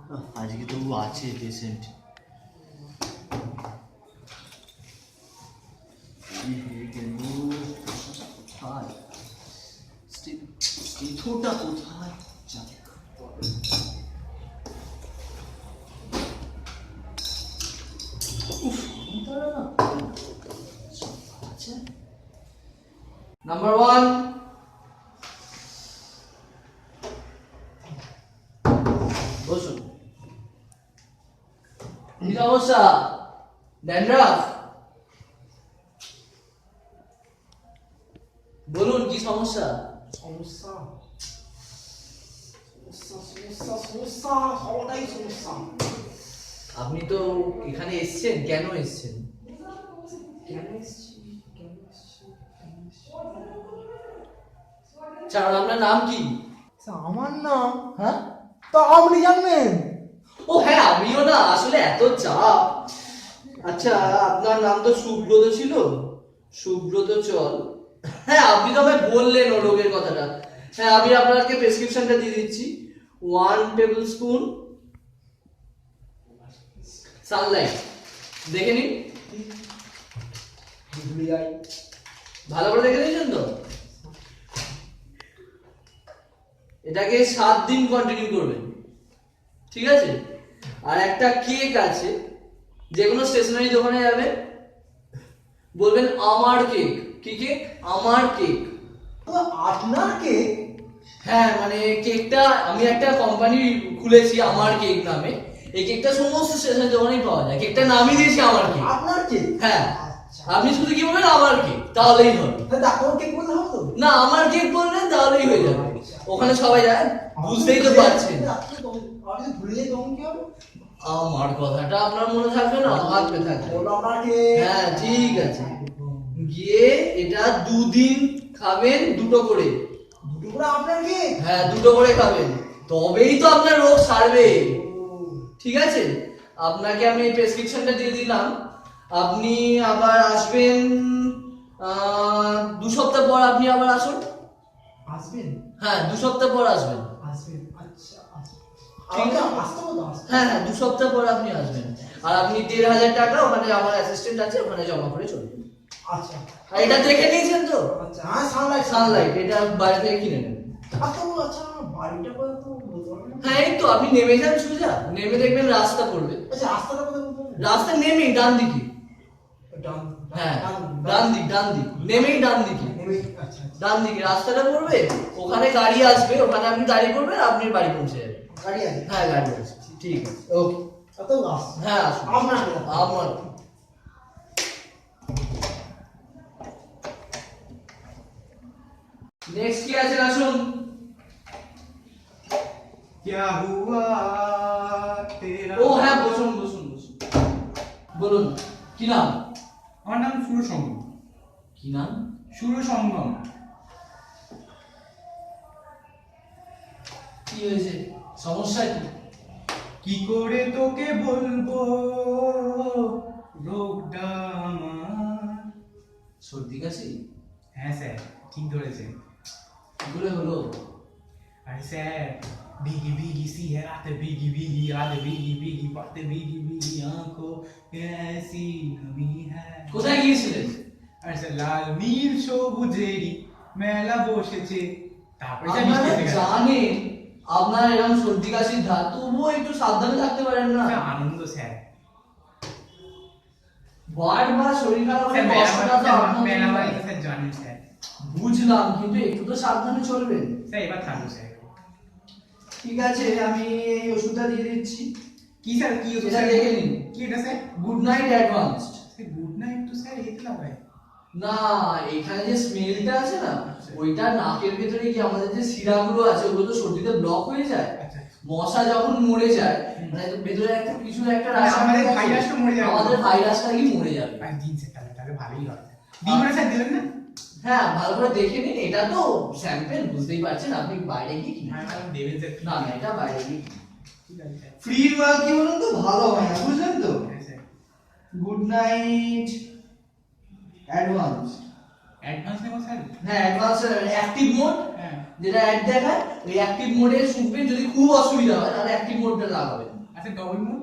আজকে তবু আছে পেশেন্ট। কোথায় স্টেথোটা কোথায়? নাম্বার 1 বসুন। কি সমস্যা? ড্যান্ড্রাফ? বলুন কি সমস্যা? সমস্যা সমস্যা সমস্যা সবটাই সমস্যা। আপনি তো এখানে এসেছেন, কেন এসেছেন? স্যার আপনার নাম কি? আমার নাম? হ্যাঁ তা আপনি জানবেন? ও হ্যাঁ, আমিও না, আসলে এত চাপ। আচ্ছা, আপনার নাম তো সুব্রত ছিল। সুব্রত চল। হ্যাঁ, আপনি তো আমায় বললেন ও রোগের কথাটা। হ্যাঁ, আমি আপনাকে প্রেসক্রিপশনটা দিয়ে দিচ্ছি। 1 টেবিল স্পুন সানলাইট, দেখে নিন। ভালো করে দেখে নিয়েছেন তো? এটাকে 7 দিন কন্টিনিউ করবেন, ঠিক আছে? আর একটা কেক আছে, যে কোনো স্টেশনারি দোকানে যাবেন, বলবেন আমার কেক। কি কেক? আমার কেক। আপনার কেক? হ্যাঁ, মানে কেকটা আমি একটা কোম্পানি খুলেছি আমার কেক নামে। এই কেকটা সমস্ত স্টেশনারি দোকানেই পাওয়া যায়। কেকটা নামই দিয়েছি আমার কেক। আপনার কেক? হ্যাঁ, আপনি শুধু কি বলবেন আমার কেক, তাহলেই হবে। ডাক্তার কেক বললে হবে তো? না, আমার কেক বললেন তাহলেই হয়ে যাবে। ওখানে সবাই যায়, বুঝতেই তো পারছেন। আপনি ভুলে যাই তখন কি হবে? আমার কথাটা আপনার মনে থাকবে না, থাকবে থাকবে। বলো আপনার কেক। হ্যাঁ ঠিক আছে, গিয়ে এটা 2 দিন খাবেন, দুটো করে। দুটো করে আপনার কেক? হ্যাঁ, দুটো করে খাবেন, তবেই তো আপনার রোগ সারবে। ঠিক আছে, আপনাকে আমি এই প্রেসক্রিপশনটা দিয়ে দিলাম। আপনি আবার আসবেন 2 সপ্তাহ পর। আপনি আবার আসুন। আসবেন? হ্যাঁ, 2 সপ্তাহ পর আসবেন। আসবেন, আচ্ছা আচ্ছা। ঠিক আছে। আসতে হবে তো? হ্যাঁ হ্যাঁ, 2 সপ্তাহ পর আপনি আসবেন। আর আপনি 1,500 টাকা ওখানে আমার অ্যাসিস্ট্যান্ট আছে, ওখানে জমা করে চলে যাবেন। আচ্ছা আর এটা দেখে নিয়েছেন তো? আচ্ছা। হ্যাঁ, সানলাইট। সানলাইট, এটা বাইরে থেকে কিনে নেবেন। আচ্ছা, বাড়িটা কোথায় তো বলতে পারবেন না? হ্যাঁ, এই তো আপনি নেমে যান সোজা, নেমে দেখবেন রাস্তা পড়বে। আচ্ছা, রাস্তাটা কোথায় বলতে পারবেন? রাস্তা নেমেই ডান দিকে। ডান? হ্যাঁ, ডান দিক, নেমেই ডান দিকে। আচ্ছা আচ্ছা। ডান দিকে রাস্তাটা পড়বে, ওখানে গাড়ি আসবে, ওখানে আপনি দাঁড়িয়ে পড়বেন, আপনি বাড়ি পৌঁছে যাবেন। গাড়ি আছে? হ্যাঁ, গাড়ি আছে। ঠিক আছে, ওকে। কত গাছ? হ্যাঁ আসুন। আমার নেক্সট কি আছে আসুন। क्या हुआ तेरा? ও হ্যাঁ, বসুন বসুন বসুন। বলুন কি নাম? আমার নাম সুরসঙ্গম। কি নাম? সুরসঙ্গম। কি হয়েছে, সমস্যা কি? কি করে তোকে বলবো রোগটা আমার? সর্দি কাশি? হ্যাঁ স্যার, ঠিক ধরেছেন। কি করে হলো? अरे सर, भीगी भीगी सी है रात, भीगी भीगी याद, भीगी भीगी बातें, भीगी भीगी आंखों ऐसी नमी है। কোথায় গিয়েছিলেন? আরে স্যার, লাল নীল সবুজেরই মেলা বসেছে। তারপরে যা আপনারা বৃষ্টি হয়ে গেল। জানেন আপনার এরকম সর্দি কাশির ধাত, তবুও একটু সাবধানে থাকতে পারেন না? স্যার, আনন্দ স্যার। বারবার বা শরীর খারাপ হলে স্যার কষ্টটা তো আপনার মেলা জন্য। বাড়িতে স্যার জানেন স্যার। বুঝলাম, কিন্তু একটু তো সাবধানে চলবেন। স্যার এবার থাকবো স্যার। ঠিক আছে, আমি এই ওষুধটা দিয়ে দিচ্ছি। কি স্যার, কি ওষুধ এটা স্যার? দেখে নিন। কি এটা sir? Good night advanced. Sir good night তো স্যার এতে লাগায়। না, এখানে যে স্মেলটা আছে না, ওইটা নাকের ভেতরে গিয়ে আমাদের যে শিরাগুলো আছে, ওগুলো তো সর্দিতে ব্লক হয়ে যায়। আচ্ছা। মশা যখন মরে যায়, মানে ভেতরে একটা কিছু একটা মানে রাসায়নিক আমাদের আছে, ভাইরাসটা মরে যাবে। আমাদের ভাইরাসটা কি মরে যাবে। আর দিন স্যার, তাহলে ভালোই হয়। দিন মানে স্যার দিলেন না? হ্যাঁ, ভালো করে দেখে নিন। এটা তো স্যাম্পল, বুঝতেই পারছেন, আপনি বাইরে গিয়ে কিনে হ্যাঁ দেবেন স্যার। না না, এটা বাইরে গিয়ে কিনে। ঠিক আছে স্যার। ফ্রি ওয়ার্ক কি বলুন তো, ভালো হয় না, বুঝলেন তো? হ্যাঁ sir. Good night advance. Advance নেবো স্যার? হ্যাঁ, অ্যাডভান্স অ্যাক্টিভ মোড, হ্যাঁ। যেটা অ্যাড দেখায়, ওই অ্যাক্টিভ মোডে শুনবেন। যদি খুব অসুবিধা হয় তাহলে অ্যাক্টিভ মোডটা লাগাবেন। সাথে ডবল মুন।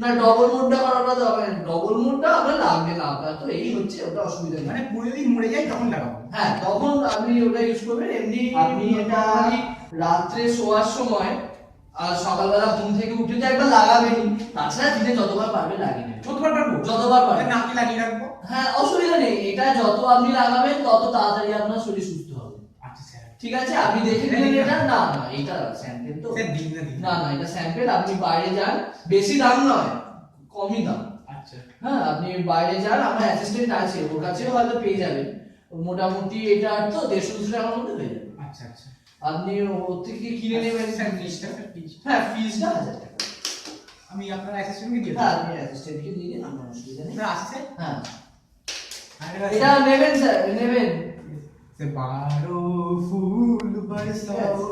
না ডবল মোডটা করাটা যাবে না, ডবল মোডটা আপনার লাগবে না, আপনার তো এই হচ্ছে, ওটা অসুবিধা নেই। মানে পুরো যদি মরে যায় তখন লাগাবো। হ্যাঁ তখন আপনি ওটা ইউজ করবেন। এমনি আপনি এটা রাত্রে শোয়ার সময় আর সকালবেলা ঘুম থেকে উঠে তো একবার লাগাবেন, তাছাড়া দিনে যতবার পারবে লাগিয়ে নেবেন। যতবার পারবো যতবার পারবেন। নাকি লাগিয়ে রাখবো। হ্যাঁ অসুবিধা নেই, এটা যত আপনি লাগাবেন তত তাড়াতাড়ি আপনার শরীর সুস্থ হবে। আচ্ছা স্যার। ঠিক আছে, আপনি দেখে নিন এটা। না না এটা স্যাম্পেল তো, স্যার দিন না দিন। না না এটা স্যাম্পেল। আপনি বাইরে যান, বেশি দাম নয়, কমই দাম। আচ্ছা। হ্যাঁ আপনি বাইরে যান, আমার অ্যাসিস্ট্যান্ট আছে, ওর কাছেও হয়তো পেয়ে যাবেন। মোটামুটি এটা তো 150-200 টাকার মধ্যে পেয়ে যাবেন। আচ্ছা আচ্ছা। আপনি ওর থেকে কিনে নেবেন। স্যার ফিজটা স্যার ফিজ। হ্যাঁ ফিজটা 1000 টাকা। আমি আপনার অ্যাসিস্ট্যান্টকে দিয়ে হ্যাঁ দেবো। আপনি অ্যাসিস্ট্যান্টকে দিয়ে দিন, আমার অসুবিধা নেই। স্যার আসছে। হ্যাঁ এটা এটা নেবেন স্যার, নেবেন। से बारो फूल बरसाओ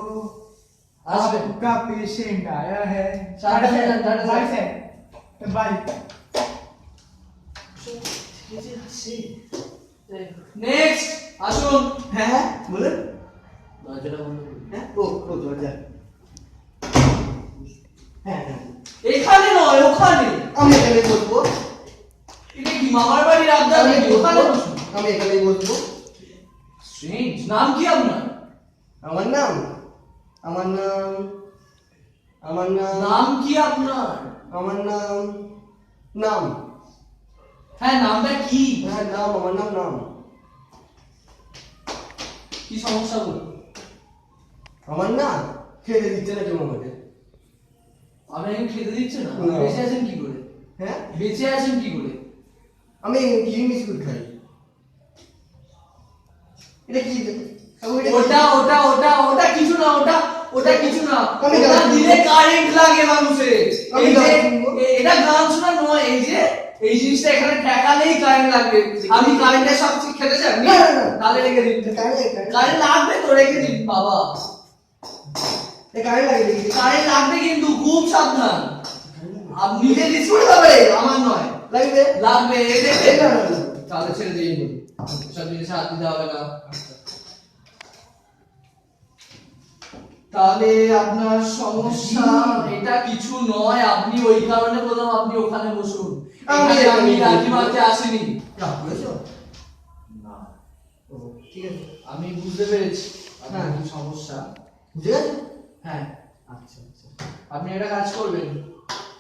আসবেন। आपका पेशेंट आया है। टाटा से, बाय से बाय। নেক্সট আসুন। হ্যাঁ বলুন। দরজাটা বন্ধ করুন। হ্যাঁ ও দরজা। হ্যাঁ হ্যাঁ এখানে নয় ওখানে। আমি এখানে বসবো। এটা কি মামার বাড়ির আবদার নাকি? ওখানে বসুন। আমি এখানে বসবো। স্ট্রেঞ্জ। নাম কি আপনার? আমার নাম আমার নাম আমার নাম নাম কি আপনার? আমার নাম নাম হ্যাঁ নামটা কি? হ্যাঁ নাম আমার নাম কি সমস্যা বলুন? আমার না খেতে দিচ্ছে না কেউ আমাকে। আপনাকে খেতে দিচ্ছে না? না। বেঁচে আছেন কি করে? হ্যাঁ বেঁচে আছেন কি করে? আমি ক্রিম বিস্কুট খাই। এটা কি ওটা ওটা ওটা ওটা কিছু না, ওটা ওটা কিছু না। আমি ওটা গান দিলে কারেন্ট লাগে মানুষের। আমি এই যে গান শুনবো। এটা গান শোনা নয়, এই যে এই জিনিসটা এখানে ঠেকালেই কারেন্ট লাগবে। আমি কারেন্টের সব কিছু খেতে চাই না, না, না। তাহলে রেখে দিন। কারেন্ট লাগবে তো রেখে দিন বাবা। কারেন্ট লাগে দেখি। কারেন্ট লাগবে কিন্তু খুব সাবধান। আপনি নিজে ডিসপ্লে হবে, আমার নয়। লাগবে লাগবে এই এই দেখে। না, না, না। তাহলে ছেড়ে দিয়ে বলি, সব জিনিসে হাত দিতে হবে না। তাহলে আপনার সমস্যা এটা কিছু নয়, আপনি ওই কারণে বললাম আপনি ওখানে বসুন। আমি এখানে আমি এখানে রাখি মারতে আসিনি। রাগ করেছো? না, ও, ঠিক আছে। আমি বুঝতে পেরেছি আপনার হ্যাঁ। কি সমস্যা। বুঝে গেছো? হ্যাঁ আচ্ছা আচ্ছা। আপনি একটা কাজ করবেন,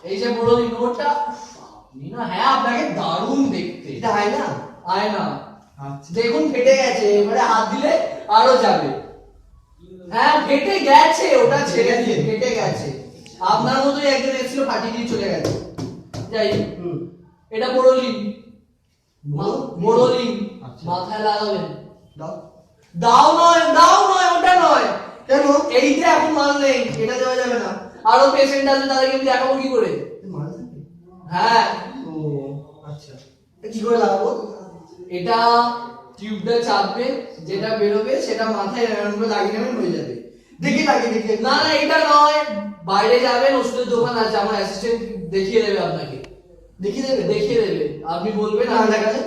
এই যে বড় রিমোটটা আপনি না, হ্যাঁ আপনাকে দারুণ দেখতে। এটা হয় না? আয় না, আচ্ছা। দেখুন ফেটে গেছে, এবারে হাত দিলে আরো যাবে। হ্যাঁ ফেটে গেছে, ওটা ছেড়ে দিয়ে ফেটে গেছে। আপনার মতোই একজন এসেছিল ফাটিয়ে দিয়ে চলে গেছে। যাই হোক, হুম। এটা বোরোলিন। বোরোলিন আচ্ছা। মাথায় লাগাবেন। দাও। দাও নয় ওটা নয়। কেন? এইটা এখন মাল নেই, এটা দেওয়া যাবে না। আরো পেশেন্ট আছে, তাদেরকে আমি দেখাবো কি করে? মাল থাকে? হ্যাঁ ও আচ্ছা। এ কি করে লাগাবো? এটা টিউবটা চাপবে, যেটা বেরোবে সেটা মাথায় এরকম করে লাগিয়ে নেবেন, হয়ে যাবে। দেখি লাগে দেখি। না না এটা নয়, বাইরে যাবেন, ওষুধের দোকান আছে, আমার অ্যাসিস্ট্যান্ট দেখিয়ে দেবে আপনাকে। দেখি দেবে? দেখিয়ে দেবে, আপনি বলবেন না, দেখালে?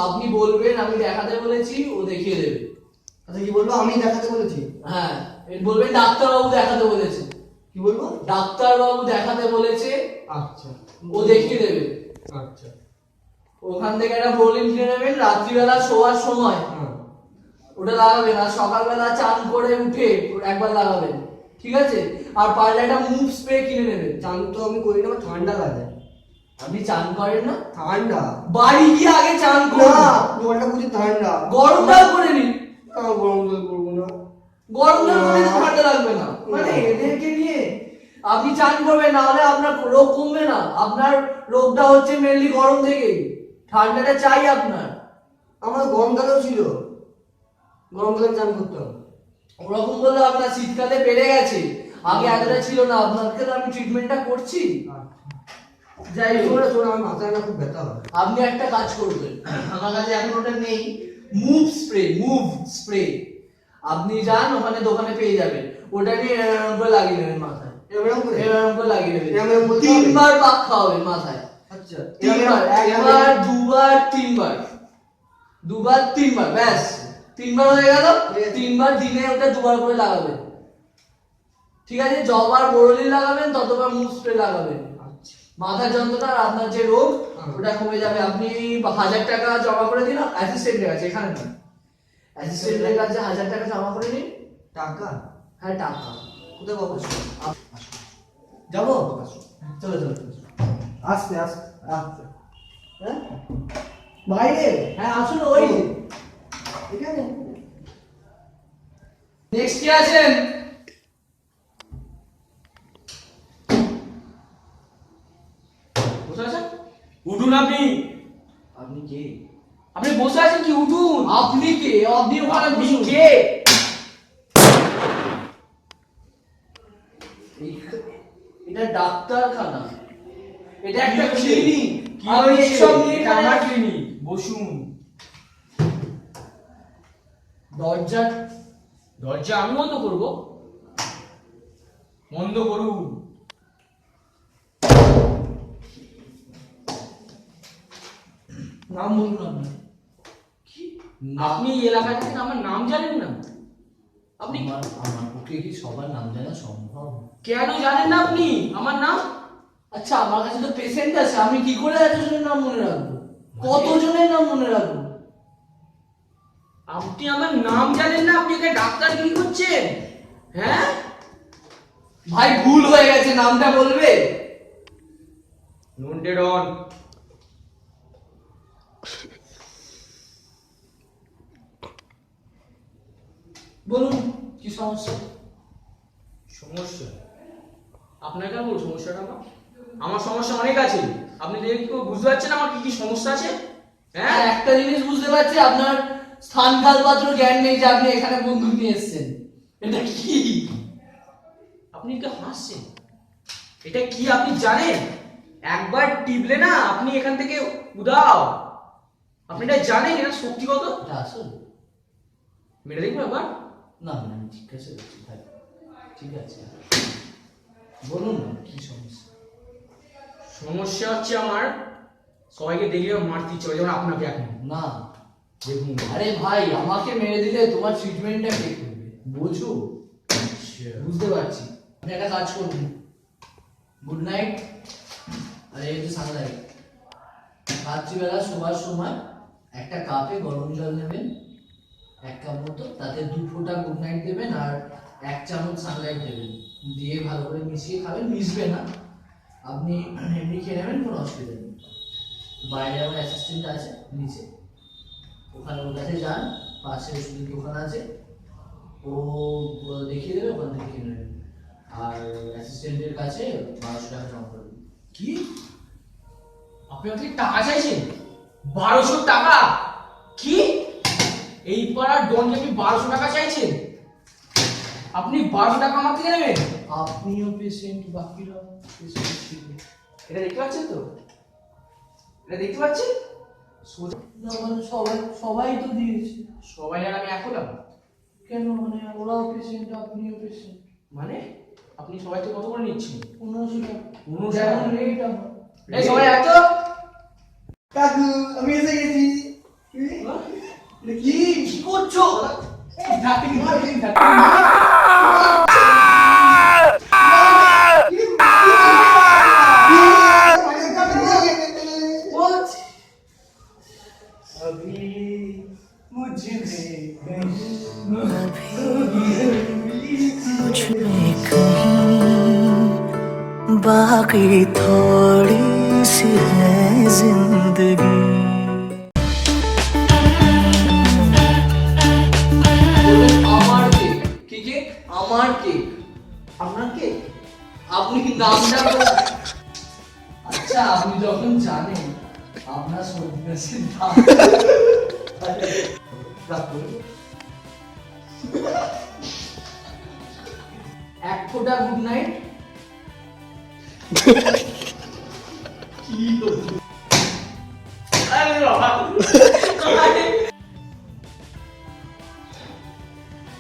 আপনি বলবেন আমি দেখাতে বলেছি, ও দেখিয়ে দেবে। আচ্ছা কি বলবো? আমি দেখাতে বলেছি। হ্যাঁ বলবেন ডাক্তারবাবু দেখাতে বলেছে। কি বলবো? ডাক্তারবাবু দেখাতে বলেছে, আচ্ছা। ও দেখিয়ে দেবে। আচ্ছা। ওখান থেকে একটা বোরোলিন কিনে নেবেন, রাত্রিবেলা শোয়ার সময় হ্যাঁ। ওটা লাগাবেন, আর সকালবেলা চান করে উঠে একবার লাগাবেন, ঠিক আছে? আর পারলে একটা মুভ স্প্রে কিনে নেবেন। চান তো আমি করি না, আমার ঠান্ডা লাগে। আপনি চান করেন না? ঠান্ডা? বাড়ি গিয়ে আগে চান না, করুন, জলটা বুঝি ঠান্ডা। গরম জল করে নিন। গরম জল করবো না। গরম জল করে নিতে ঠান্ডা লাগবে না, মানে এদেরকে নিয়ে আপনি চান করবেন, না হলে আপনার রোগ কমবে না। আপনার রোগটা হচ্ছে মেনলি গরম থেকেই, ঠান্ডাটা চাই আপনার। আমার গরমকালেও ছিল, গরমকালে চান করতাম। ওরকম বললে আপনার শীতকালে বেড়ে গেছে, আগে এতটা ছিল না। আপনাকে তো আমি ট্রিটমেন্টটা করছি। যাই হোক, শোনো শোনো, আমার মাথায় না খুব ব্যথা হয়। আপনি একটা কাজ করবেন, আমার কাছে এখন ওটা নেই, মুভ স্প্রে। আপনি যান ওখানে, দোকানে পেয়ে যাবেন, ওটা নিয়ে এরকম করে লাগিয়ে নেবেন মাথায়, এরকম করে? এরকম করে লাগিয়ে নেবেন। এরকম বলতে হবে? 3 বার পাক খাওয়াবেন মাথায়। আচ্ছা। 3 বার, একবার, দুবার, 3 বার, দুবার 3 বার, ব্যাস 3 বার হয়ে গেল। 3 বার দিনে ওটা 2 বার করে লাগাবেন, ঠিক আছে? যতবার বোরোলিন লাগাবেন ততবার মুভ স্প্রে লাগাবেন। মাথা যন্ত্রণা আর আপনার যে রোগ হ্যাঁ। ওটা কমে যাবে। আপনি 1000 টাকা জমা করে দিন অ্যাসিস্ট্যান্টের কাছে, এখানে না, অ্যাসিস্ট্যান্টের কাছে 1000 টাকা জমা করে নিন। টাকা হ্যাঁ টাকা। কোথায় পাবো? যাবো? চলো চলো চলো। আস্তে আস্তে আস্তে। হ্যাঁ বাইরে? হ্যাঁ আসুন, ওই এখানে নেক্সট কি আছেন? বসে আছেন? উঠুন আপনি। আপনি কে? আপনি বসে আছেন কি? উঠুন। আপনি কে? আপনি ওখানে আপনি বসুন। কে? এটা ডাক্তারখানা, এটা একটা কি হচ্ছে? ক্লিনিক। কি আমি হচ্ছে? এসব নিয়ে এটা আমার ক্লিনিক। বসুন। দরজা দরজা আমি বন্ধ করব? বন্ধ করুন। নাম বলুন আপনি। কি? আপনি এই এলাকায় থাকেন, আমার নাম জানেন না? আপনি আমার পক্ষে কি সবার নাম জানা সম্ভব? কেন জানেন না আপনি আমার নাম? আচ্ছা আমার কাছে তো পেশেন্ট আছে, আমি কি করে এতজনের নাম মনে রাখবো? কতজনের নাম মনে রাখবো? আপনি আমার নাম জানেন না? আপনি এখানে ডাক্তারগিরি করছেন? হ্যাঁ? ভাই ভুল হয়ে গেছে, নামটা বলবে? Noted on. বলুন কি সমস্যা? সমস্যা? আপনার কেন বলবো সমস্যাটা? আমার সমস্যা অনেক আছে। আপনি দেখে কি বুঝতে পারছেন আমার কি কি সমস্যা আছে? হ্যাঁ? আর একটা জিনিস বুঝতে পারছি, আপনার স্থান কাল পাত্র জ্ঞান নেই যে আপনি এখানে বন্দুক নিয়ে এসেছেন। এটা কি? আপনি কি হাসছেন? এটা কি আপনি জানেন? একবার টিপলে না আপনি এখান থেকে উদাও। আপনি এটা জানেন? এটা সত্যি কত? এটা আসল? মেরে দেখবো একবার? না না আমি ঠিক আছে বলছি ভাই, ঠিক আছে বলুন না কি সমস্যা? সমস্যা হচ্ছে আমার সবাইকে দেখলে মারতে ইচ্ছে করে, যেমন আপনাকে এখন না দেখুন। আরে ভাই আমাকে মেরে দিলে তোমার ট্রিটমেন্টটা কে করবে? বোঝো? বুঝতে পারছি। আপনি একটা কাজ করুন, গুড নাইট আর এই যে সানলাইট, রাত্রিবেলা শোবার সময় একটা কাপে গরম জল নেবেন, 1 কাপ মতো, তাতে 2 ফোঁটা গুড নাইট দেবেন আর 1 চামচ সানলাইট দেবেন, দিয়ে ভালো করে মিশিয়ে খাবেন। মিশবে না, আপনি এমনি খেয়ে নেবেন, কোনো অসুবিধা নেই। বাইরে আমার অ্যাসিস্ট্যান্ট আছে নিচে, ওখানে ওর কাছে যান, পাশে ওষুধের দোকান আছে, ও দেখিয়ে দেবে, ওখান থেকে কিনে নেবেন। আর অ্যাসিস্ট্যান্টের কাছে 1200 টাকা জমা করবেন। কি? আপনি আমাকে টাকা চাইছেন? 1200 টাকা? কি? এই পাড়ার ডনকে আপনি 1200 টাকা চাইছেন? আপনি 1200 টাকা আমার থেকে নেবেন? আপনিও পেশেন্ট, বাকিরা পেশেন্ট ছিল। এটা দেখতে পাচ্ছেন তো? এটা দেখতে পাচ্ছেন? সোজা- না মানে সবাই সবাই তো দিয়েছে। সবাই আর আমি এক হলাম? কেন মানে ওরাও পেশেন্ট, আপনিও পেশেন্ট। মানে আপনি সবাই তো কত করে নিচ্ছেন? 1500 টাকা। 1500 যেমন টাকা? রেট আমার। এই সবাই এত কাকু আমি এসে গেছি। কি কি করছো? What? मुझमें कहीं बाकी थोड़ी सी है जिंदगी। আমার কেক। কি কেক? আমার কেক। আপনার কেক? আপনি কি নামটা বলুন। আচ্ছা আপনি যখন জানেন আপনার সন্ন্যাসীর নাম, এক ফোঁটা গুড নাইট। কি করছো? আরে বাবা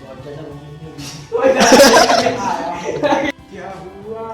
দরজাটা বন্ধ করে দিন। क्या हुआ